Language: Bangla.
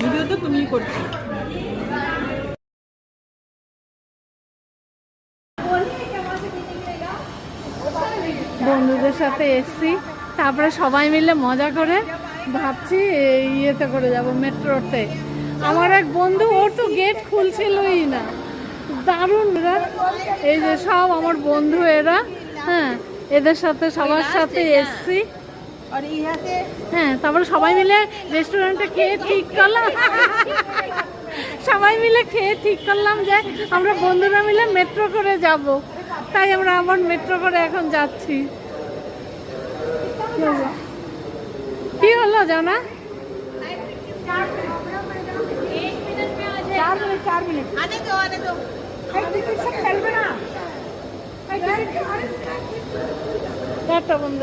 ভিডিও তো তুমিই করছো। বন্ধুদের সাথে এসছি, তারপরে সবাই মিলে মজা করে ভাবছি ইয়েতে করে যাব, মেট্রোতে। আমার এক বন্ধু, ওর তো গেট খুলছিলই না, দারুণ এরা। এই যে সব আমার বন্ধু এরা, হ্যাঁ, এদের সাথে সবার সাথে এসছি। হ্যাঁ, তারপরে সবাই মিলে রেস্টুরেন্টে খেয়ে ঠিক করলাম, সবাই মিলে খেয়ে ঠিক করলাম যে আমরা বন্ধুরা মিলে মেট্রো করে যাব। তাই আমরা আবার মেট্রো করে এখন যাচ্ছি। কি হলো জানা? 4 मिनट आने दो। টাটা বন্ধু।